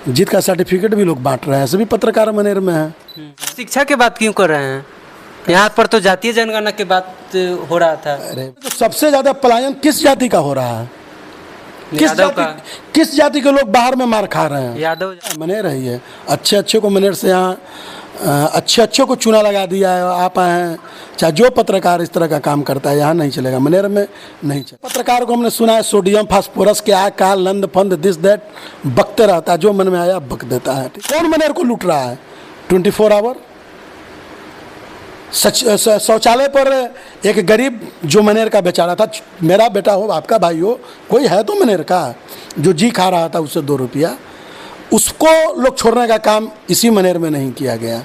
जीत का सर्टिफिकेट भी लोग बांट रहे हैं, ऐसे भी पत्रकार मनेर में है। शिक्षा की बात क्यों कर रहे हैं? यहाँ पर तो जातीय जनगणना की बात हो रहा था। अरे तो सबसे ज्यादा पलायन किस जाति का हो रहा है? यादव का। किस जाति के लोग बाहर में मार खा रहे हैं? यादव। मनेर है ये, अच्छे को मनेर से यहाँ अच्छे को चूना लगा दिया है। आप आए हैं, चाहे जो पत्रकार इस तरह का काम करता है यहाँ नहीं चलेगा, मनेर में नहीं चलेगा। पत्रकार को हमने सुना है सोडियम फास्फोरस क्या काल लंद फंद दिस दैट बकते रहता है, जो मन में आया बक देता है। कौन मनेर को लूट रहा है 24 आवर? शौचालय पर एक गरीब जो मनेर का बेचारा था, मेरा बेटा हो आपका भाई हो, कोई है तो मनेर का, जो जी खा रहा था उससे 2 रुपया, उसको लोग छोड़ने का काम इसी मनेर में नहीं किया गया।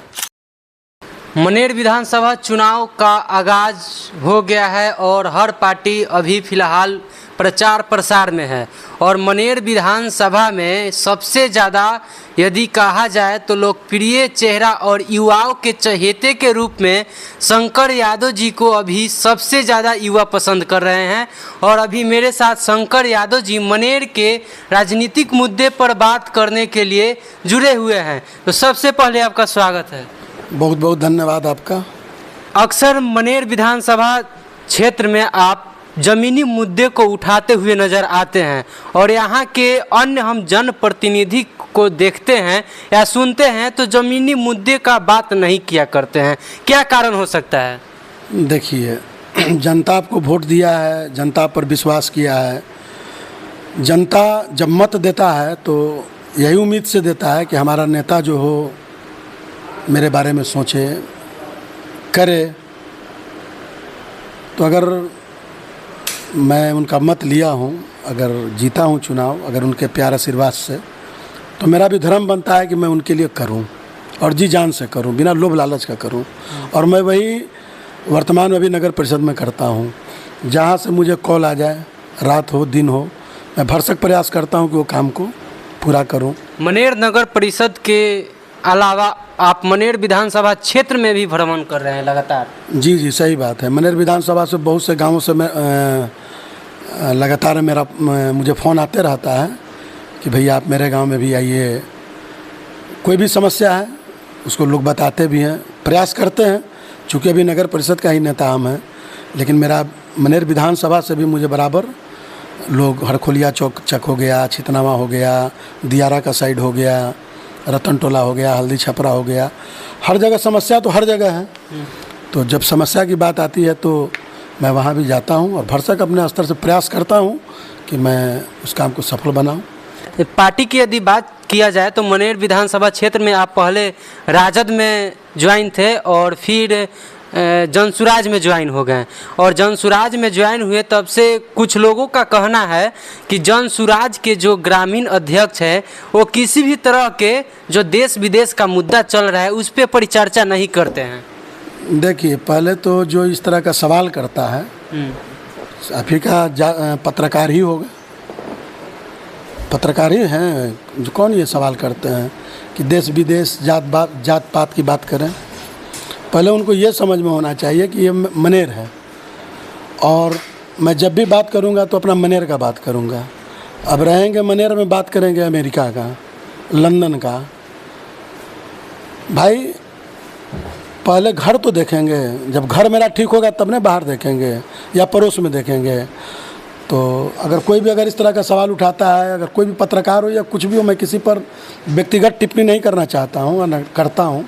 मनेर विधानसभा चुनाव का आगाज हो गया है और हर पार्टी अभी फिलहाल प्रचार प्रसार में है। और मनेर विधानसभा में सबसे ज़्यादा यदि कहा जाए तो लोकप्रिय चेहरा और युवाओं के चहेते के रूप में शंकर यादव जी को अभी सबसे ज़्यादा युवा पसंद कर रहे हैं। और अभी मेरे साथ शंकर यादव जी मनेर के राजनीतिक मुद्दे पर बात करने के लिए जुड़े हुए हैं। तो सबसे पहले आपका स्वागत है। बहुत बहुत धन्यवाद आपका। अक्सर मनेर विधानसभा क्षेत्र में आप ज़मीनी मुद्दे को उठाते हुए नज़र आते हैं और यहाँ के अन्य हम जनप्रतिनिधि को देखते हैं या सुनते हैं तो ज़मीनी मुद्दे का बात नहीं किया करते हैं। क्या कारण हो सकता है? देखिए, जनता आपको वोट दिया है, जनता पर विश्वास किया है। जनता जब मत देता है तो यही उम्मीद से देता है कि हमारा नेता जो हो मेरे बारे में सोचे, करे। तो अगर मैं उनका मत लिया हूँ, अगर जीता हूँ चुनाव, अगर उनके प्यार आशीर्वाद से, तो मेरा भी धर्म बनता है कि मैं उनके लिए करूँ और जी जान से करूँ, बिना लोभ लालच का करूँ। और मैं वही वर्तमान में भी नगर परिषद में करता हूँ। जहाँ से मुझे कॉल आ जाए, रात हो दिन हो, मैं भरसक प्रयास करता हूँ कि वो काम को पूरा करूँ। मनेर नगर परिषद के अलावा आप मनेर विधानसभा क्षेत्र में भी भ्रमण कर रहे हैं लगातार। जी सही बात है। मनेर विधानसभा से बहुत से गांवों से मैं लगातार मुझे फ़ोन आते रहता है कि भैया आप मेरे गांव में भी आइए। कोई भी समस्या है उसको लोग बताते भी हैं, प्रयास करते हैं। चूँकि अभी नगर परिषद का ही नेता हम हैं, लेकिन मेरा मनेर विधानसभा से भी मुझे बराबर लोग, हरखोलिया चक हो गया, छितनावा हो गया, दियारा का साइड हो गया, रतन टोला हो गया, हल्दी छपरा हो गया, हर जगह समस्या तो हर जगह है। तो जब समस्या की बात आती है तो मैं वहाँ भी जाता हूँ और भरसक अपने स्तर से प्रयास करता हूँ कि मैं उस काम को सफल बनाऊँ। पार्टी की यदि बात किया जाए तो मनेर विधानसभा क्षेत्र में आप पहले राजद में ज्वाइन थे और फिर जनसुराज में ज्वाइन हो गए। और जनसुराज में ज्वाइन हुए तब से कुछ लोगों का कहना है कि जनसुराज के जो ग्रामीण अध्यक्ष है वो किसी भी तरह के जो देश विदेश का मुद्दा चल रहा है उस पर परिचर्चा नहीं करते हैं। देखिए, पहले तो जो इस तरह का सवाल करता है आप ही का पत्रकार ही होगा, पत्रकार ही हैं जो कौन ये सवाल करते हैं कि देश विदेश जात पात की बात करें। पहले उनको ये समझ में होना चाहिए कि ये मनेर है और मैं जब भी बात करूँगा तो अपना मनेर का बात करूँगा। अब रहेंगे मनेर में, बात करेंगे अमेरिका का, लंदन का। भाई पहले घर तो देखेंगे, जब घर मेरा ठीक होगा तब ना बाहर देखेंगे या पड़ोस में देखेंगे। तो अगर कोई भी इस तरह का सवाल उठाता है, अगर कोई भी पत्रकार हो या कुछ भी हो, मैं किसी पर व्यक्तिगत टिप्पणी नहीं करना चाहता हूँ और न करता हूँ,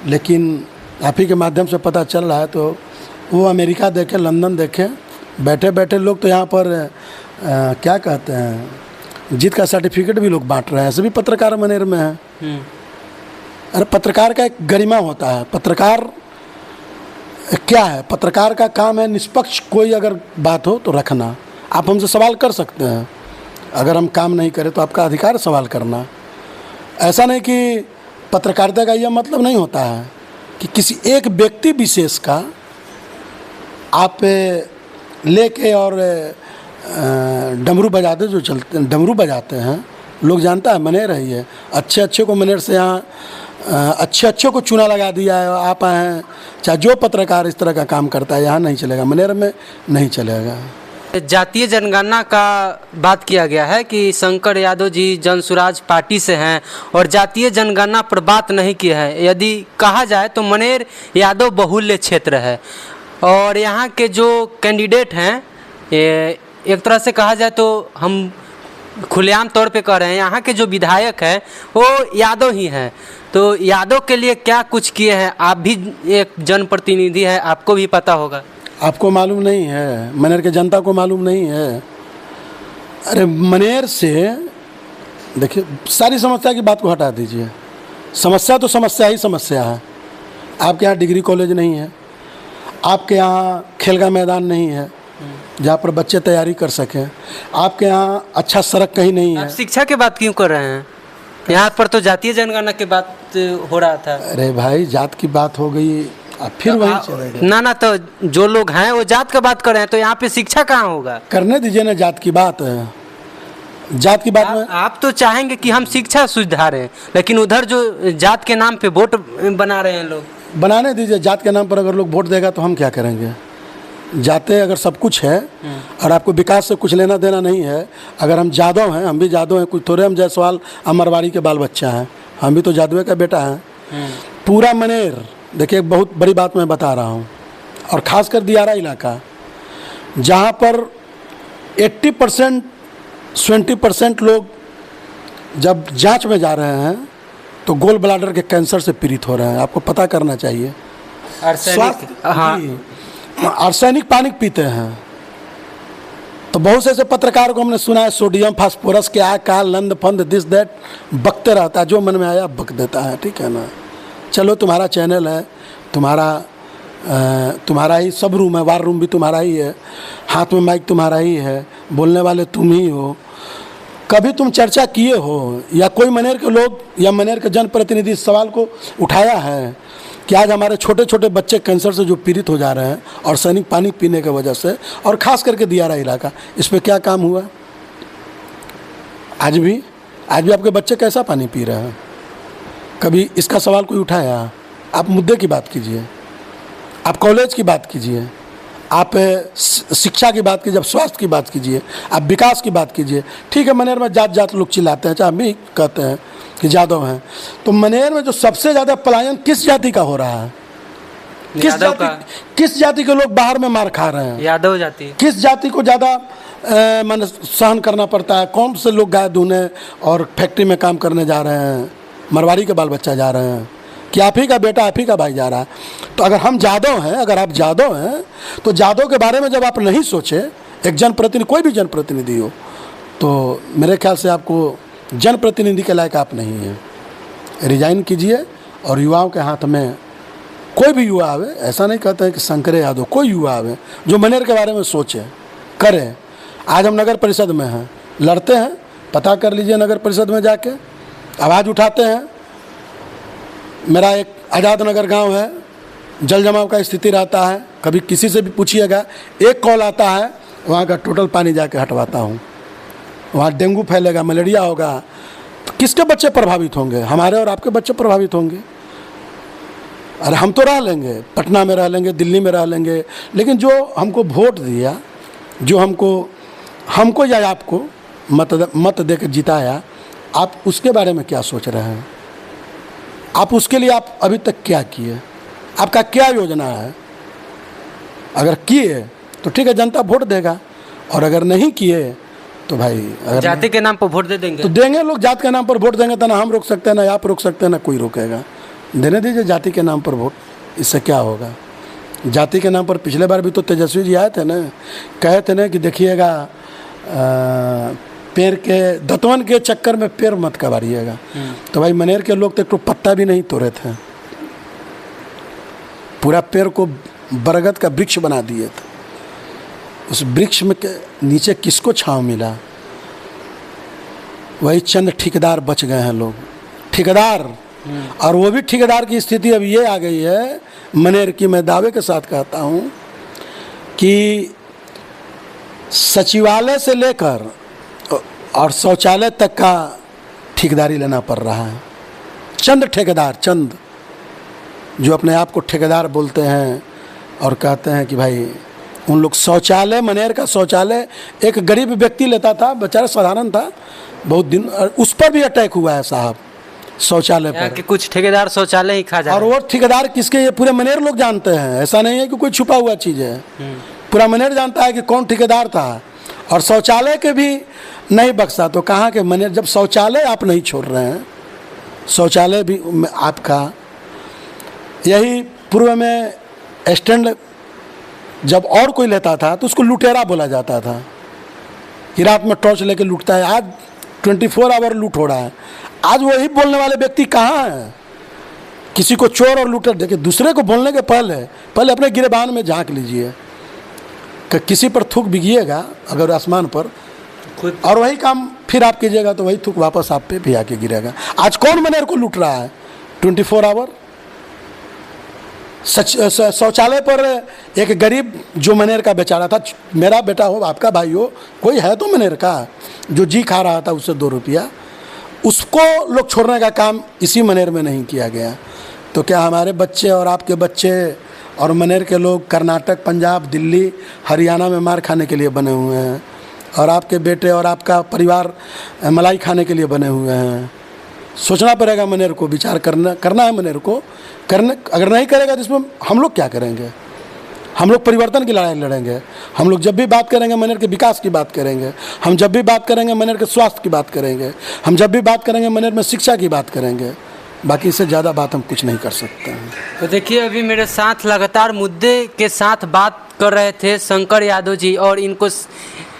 लेकिन आप ही के माध्यम से पता चल रहा है तो वो अमेरिका देखे, लंदन देखे, बैठे बैठे लोग तो यहाँ पर क्या कहते हैं, जीत का सर्टिफिकेट भी लोग बांट रहे हैं। ऐसे भी पत्रकार मनेर में है। अरे पत्रकार का एक गरिमा होता है। पत्रकार क्या है? पत्रकार का काम है निष्पक्ष कोई अगर बात हो तो रखना। आप हमसे सवाल कर सकते हैं, अगर हम काम नहीं करें तो आपका अधिकार है सवाल करना। ऐसा नहीं कि पत्रकारिता का यह मतलब नहीं होता है कि किसी एक व्यक्ति विशेष का आप लेके और डमरू बजाते जो चलते, डमरू बजाते हैं, लोग जानता है मनेर है ये। अच्छे को मनेर से यहाँ अच्छे को चूना लगा दिया है। आप आए हैं, चाहे जो पत्रकार इस तरह का काम करता है यहाँ नहीं चलेगा, मनेर में नहीं चलेगा। जातीय जनगणना का बात किया गया है कि शंकर यादव जी जनसुराज पार्टी से हैं और जातीय जनगणना पर बात नहीं की है। यदि कहा जाए तो मनेर यादव बहुल्य क्षेत्र है और यहाँ के जो कैंडिडेट हैं, ये एक तरह से कहा जाए तो हम खुलेआम तौर पे कह रहे हैं, यहाँ के जो विधायक हैं वो यादव ही हैं। तो यादव के लिए क्या कुछ किए हैं? आप भी एक जनप्रतिनिधि है, आपको भी पता होगा। आपको मालूम नहीं है? मनेर के जनता को मालूम नहीं है? अरे मनेर से देखिए, सारी समस्या की बात को हटा दीजिए। समस्या तो समस्या ही समस्या है। आपके यहाँ डिग्री कॉलेज नहीं है, आपके यहाँ खेल का मैदान नहीं है जहाँ पर बच्चे तैयारी कर सकें, आपके यहाँ अच्छा सड़क कहीं नहीं है। आप शिक्षा की बात क्यों कर रहे हैं? यहाँ पर तो जातीय जनगणना की बात हो रहा था। अरे भाई, जात की बात हो गई, अब फिर वहीं चले गए। ना तो जो लोग हैं वो जात का बात कर रहे हैं, तो यहाँ पे शिक्षा कहाँ होगा? करने दीजिए ना जात की बात। जात की बात में आप तो चाहेंगे कि हम शिक्षा सुधारें, लेकिन उधर जो जात के नाम पे वोट बना रहे हैं लोग। बनाने दीजिए। जात के नाम पर अगर लोग वोट देगा तो हम क्या करेंगे? जाते अगर सब कुछ है और आपको विकास से कुछ लेना देना नहीं है, अगर हम जादव हैं, हम भी जादव हैं, कुछ थोड़े हम जायसवाल अमरवाड़ी के बाल बच्चा हैं, हम भी तो जादवे का बेटा हैं। पूरा मनेर, देखिए एक बहुत बड़ी बात मैं बता रहा हूँ, और ख़ासकर दियारा इलाका जहाँ पर 80% 20% लोग जब जांच में जा रहे हैं तो गोल ब्लाडर के कैंसर से पीड़ित हो रहे हैं। आपको पता करना चाहिए। आर्सेनिक पानी पीते हैं। तो बहुत से ऐसे पत्रकारों को हमने सुना है सोडियम फास्फोरस क्या काल नंद फंद दिस दैट बकते रहता है, जो मन में आया बक देता है। ठीक है ना? चलो, तुम्हारा चैनल है, तुम्हारा ही सब रूम है, वार रूम भी तुम्हारा ही है, हाथ में माइक तुम्हारा ही है, बोलने वाले तुम ही हो। कभी तुम चर्चा किए हो या कोई मनेर के लोग या मनेर के जनप्रतिनिधि इस सवाल को उठाया है कि आज हमारे छोटे छोटे बच्चे कैंसर से जो पीड़ित हो जा रहे हैं और सैनिक पानी पीने की वजह से, और ख़ास करके दियारा इलाका, इस पर क्या काम हुआ? आज भी आपके बच्चे कैसा पानी पी रहे हैं? कभी इसका सवाल कोई उठाया? आप मुद्दे की बात कीजिए, आप कॉलेज की बात कीजिए, आप शिक्षा की बात कीजिए, आप स्वास्थ्य की बात कीजिए, आप विकास की बात कीजिए। ठीक है, मनेर में जात लोग चिल्लाते हैं, चाहे हम भी कहते हैं कि जादव हैं, तो मनेर में जो सबसे ज़्यादा पलायन किस जाति का हो रहा है? किस जाति के लोग बाहर में मार खा रहे हैं? यादव जाति। किस जाति को ज़्यादा मन सहन करना पड़ता है? कौन से लोग गाय धोने और फैक्ट्री में काम करने जा रहे हैं? मरवाड़ी के बाल बच्चा जा रहे हैं कि आप ही का बेटा, आप ही का भाई जा रहा है? तो अगर हम जादव हैं, अगर आप जादव हैं, तो जादव के बारे में जब आप नहीं सोचे, एक जनप्रतिनिधि, कोई भी जनप्रतिनिधि हो, तो मेरे ख्याल से आपको जनप्रतिनिधि के लायक आप नहीं हैं। रिजाइन कीजिए और युवाओं के हाथ में कोई भी युवा आवे, ऐसा नहीं कहते हैं कि शंकर यादव, कोई युवा आवे जो मनेर के बारे में सोचे, करे। आज हम नगर परिषद में हैं, लड़ते हैं, पता कर लीजिए नगर परिषद में जाके, आवाज़ उठाते हैं। मेरा एक आज़ाद नगर गांव है, जल जमाव का स्थिति रहता है, कभी किसी से भी पूछिएगा, एक कॉल आता है, वहाँ का टोटल पानी जाके हटवाता हूँ। वहाँ डेंगू फैलेगा, मलेरिया होगा, तो किसके बच्चे प्रभावित होंगे? हमारे और आपके बच्चे प्रभावित होंगे। अरे हम तो रह लेंगे, पटना में रह लेंगे, दिल्ली में रह लेंगे, लेकिन जो हमको वोट दिया, जो हमको या आपको मत दे के जिताया, आप उसके बारे में क्या सोच रहे हैं? आप उसके लिए आप अभी तक क्या किए? आपका क्या योजना है? अगर किए तो ठीक है, जनता वोट देगा, और अगर नहीं किए तो भाई, अगर जाति के नाम पर वोट दे देंगे तो देंगे लोग। जात के नाम पर वोट देंगे तो ना हम रोक सकते हैं, ना आप रोक सकते हैं, ना कोई रोकेगा। देने दीजिए जाति के नाम पर वोट, इससे क्या होगा? जाति के नाम पर पिछले बार भी तो तेजस्वी जी आए थे ना, कहे थे ना कि देखिएगा पेड़ के दतवन के चक्कर में पेड़ मत कबाड़िएगा। तो भाई मनेर के लोग तो पत्ता भी नहीं तोड़े थे, पूरा पेड़ को बरगद का वृक्ष बना दिए थे। उस वृक्ष में के नीचे किसको छांव मिला? वही चंद ठेकेदार बच गए हैं लोग, ठेकेदार। और वो भी ठेकेदार की स्थिति अब ये आ गई है मनेर की, मैं दावे के साथ कहता हूँ कि सचिवालय से लेकर और शौचालय तक का ठेकेदारी लेना पड़ रहा है। चंद ठेकेदार, चंद जो अपने आप को ठेकेदार बोलते हैं और कहते हैं कि भाई उन लोग शौचालय, मनेर का शौचालय एक गरीब व्यक्ति लेता था, बेचारा साधारण था, बहुत दिन, उस पर भी अटैक हुआ है साहब, शौचालय यहाँ पर। के कुछ ठेकेदार शौचालय ही खा जा और रहे वो ठेकेदार किसके, ये पूरे मनेर लोग जानते हैं, ऐसा नहीं है कि कोई छुपा हुआ चीज़ है। पूरा मनेर जानता है कि कौन ठेकेदार था। और शौचालय के भी नहीं बख्शा तो कहाँ के मनेर, जब शौचालय आप नहीं छोड़ रहे हैं, शौचालय भी आपका। यही पूर्व में स्टैंड जब और कोई लेता था तो उसको लुटेरा बोला जाता था कि रात में टॉर्च लेके लूटता है। आज 24 आवर लूट हो रहा है। आज वही बोलने वाले व्यक्ति कहाँ हैं? किसी को चोर और लूटर, देखिए दूसरे को बोलने के पहले अपने गिरेबान में झांक लीजिए कि किसी पर थूक बिगिएगा अगर आसमान पर, खुद और वही काम फिर आप कीजिएगा तो वही थूक वापस आप पे भी आके गिरेगा। आज कौन मनेर को लूट रहा है 24 आवर? शौचालय पर एक गरीब जो मनेर का बेचारा था, मेरा बेटा हो, आपका भाई हो, कोई है तो मनेर का, जो जी खा रहा था उससे 2 रुपया, उसको लोग छोड़ने का काम इसी मनेर में नहीं किया गया। तो क्या हमारे बच्चे और आपके बच्चे और मनेर के लोग कर्नाटक, पंजाब, दिल्ली, हरियाणा में मार खाने के लिए बने हुए हैं, और आपके बेटे और आपका परिवार मलाई खाने के लिए बने हुए हैं? सोचना पड़ेगा मनेर को, विचार करना है मनेर को करने। अगर नहीं करेगा तो इसमें हम लोग क्या करेंगे? हम लोग परिवर्तन की लड़ाई लड़ेंगे। हम लोग जब भी बात करेंगे मनेर के विकास की बात करेंगे, हम जब भी बात करेंगे मनेर के स्वास्थ्य की बात करेंगे, हम जब भी बात करेंगे मनेर में शिक्षा की बात करेंगे। बाकी इससे ज़्यादा बात हम कुछ नहीं कर सकते हैं। तो देखिए, अभी मेरे साथ लगातार मुद्दे के साथ बात कर रहे थे शंकर यादव जी, और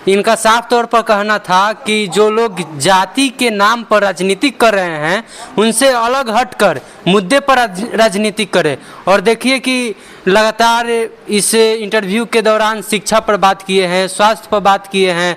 इनका साफ तौर पर कहना था कि जो लोग जाति के नाम पर राजनीति कर रहे हैं उनसे अलग हटकर मुद्दे पर राजनीति करें। और देखिए कि लगातार इस इंटरव्यू के दौरान शिक्षा पर बात किए हैं, स्वास्थ्य पर बात किए हैं,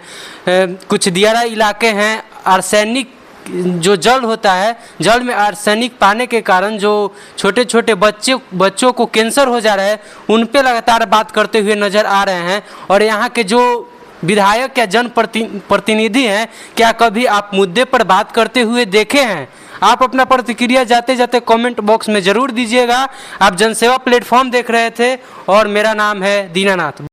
कुछ दियारा इलाके हैं, आर्सेनिक जो जल होता है, जल में आर्सेनिक पाने के कारण जो छोटे छोटे बच्चों को कैंसर हो जा रहा है, उन पे लगातार बात करते हुए नज़र आ रहे हैं। और यहाँ के जो विधायक या जन प्रतिनिधि हैं, क्या कभी आप मुद्दे पर बात करते हुए देखे हैं? आप अपना प्रतिक्रिया जाते जाते कमेंट बॉक्स में ज़रूर दीजिएगा। आप जनसेवा प्लेटफॉर्म देख रहे थे और मेरा नाम है दीनानाथ।